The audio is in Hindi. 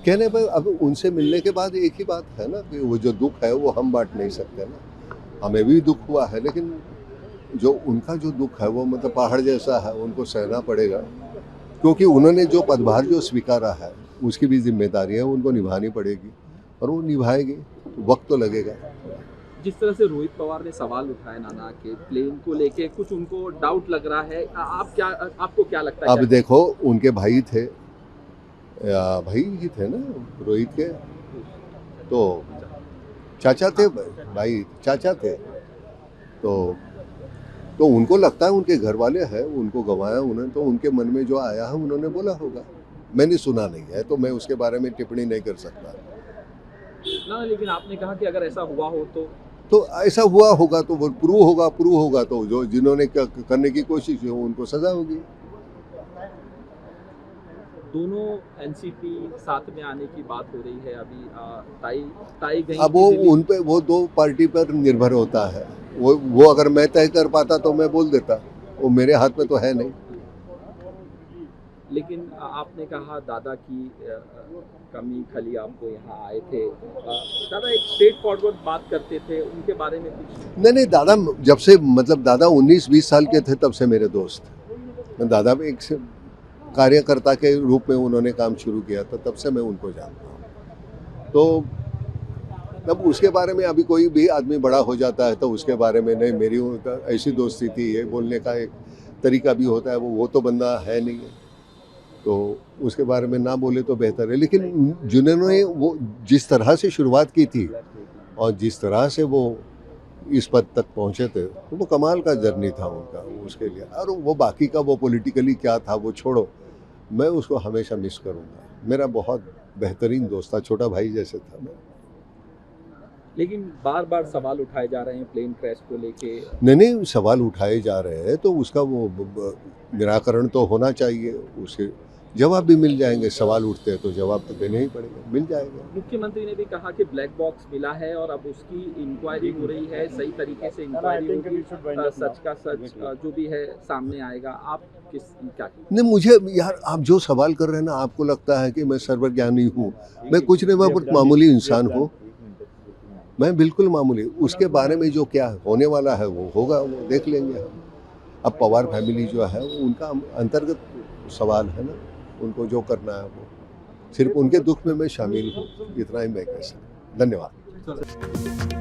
कहने पर अब उनसे मिलने के बाद एक ही बात है ना कि वो जो दुख है वो हम बांट नहीं सकते ना। हमें भी दुख हुआ है, लेकिन जो उनका जो दुख है वो मतलब पहाड़ जैसा है, उनको सहना पड़ेगा, क्योंकि उन्होंने जो पदभार जो स्वीकारा है उसकी भी जिम्मेदारी है, उनको निभानी पड़ेगी और वो निभाएगी। वक्त तो लगेगा। जिस तरह से रोहित पवार ने सवाल उठाए नाना के प्लेन को लेके, कुछ उनको डाउट लग रहा है, आपको क्या लगता है? अब देखो, उनके भाई थे, भाई ही थे ना रोहित के, तो चाचा थे, भाई चाचा थे, तो उनको लगता है उनके घर वाले हैं, उनको गंवाया उन्होंने, तो उनके मन में जो आया है उन्होंने बोला होगा। मैंने सुना नहीं है तो मैं उसके बारे में टिप्पणी नहीं कर सकता ना, लेकिन आपने कहा कि अगर ऐसा हुआ हो तो ऐसा हुआ होगा तो वो प्रूव होगा तो जो जिन्होंने करने की कोशिश की उनको सजा होगी। दोनों एनसीपी साथ में आने की बात हो रही है अभी। ताई गई अब वो उन पे, वो दो पार्टी पर निर्भर होता है। वो अगर मैं तय कर पाता तो मैं बोल देता, वो मेरे हाथ में तो है नहीं। लेकिन आपने कहा दादा की कमी खली आपको यहाँ आए थे। दादा एक स्ट्रेट फॉरवर्ड बात करते थे, उनके बारे में कुछ? नहीं, दादा जब से मतलब दादा 19-20 साल के थे तब से मेरे दोस्त। मैं दादा भी एक कार्यकर्ता के रूप में उन्होंने काम शुरू किया था, तब से मैं उनको जानता हूँ। तो अब उसके बारे में अभी कोई भी आदमी बड़ा हो जाता है तो उसके बारे में नहीं, मेरी ऐसी दोस्ती थी, ये बोलने का एक तरीका भी होता है, वो तो बंदा है नहीं है, तो उसके बारे में ना बोले तो बेहतर है। लेकिन जिन्होंने वो जिस तरह से शुरुआत की थी और जिस तरह से वो इस पद तक पहुंचे थे, तो वो कमाल का जर्नी था उनका उसके लिए। और वो बाकी का वो पॉलिटिकली क्या था वो छोड़ो, मैं उसको हमेशा मिस करूँगा। मेरा बहुत बेहतरीन दोस्त था, छोटा भाई जैसे था मैं। लेकिन बार बार सवाल उठाए जा रहे हैं प्लेन क्रैश को लेके। नहीं, सवाल उठाए जा रहे हैं तो उसका वो निराकरण तो होना चाहिए, उसके जवाब भी मिल जाएंगे। सवाल उठते हैं तो जवाब तो देने ही पड़ेगा, मिल जाएगा। मुख्यमंत्री ने भी कहा कि ब्लैक बॉक्स मिला है और अब उसकी इंक्वायरी हो रही है, सही तरीके से इंक्वायरी होगी, सच का सच जो भी है सामने आएगा। आप क्या? नहीं, मुझे यार आप जो सवाल कर रहे हैं ना, आपको लगता है कि मैं सर्वज्ञानी हूँ। मैं कुछ नहीं, मैं बहुत मामूली इंसान हूँ, मैं बिल्कुल मामूली। उसके बारे में जो क्या होने वाला है वो होगा, वो देख लेंगे हम। अब पवार फैमिली जो है उनका अंतर्गत सवाल है ना, उनको जो करना है वो, सिर्फ उनके दुख में मैं शामिल हूँ, इतना ही मैं कह सकता हूँ। धन्यवाद।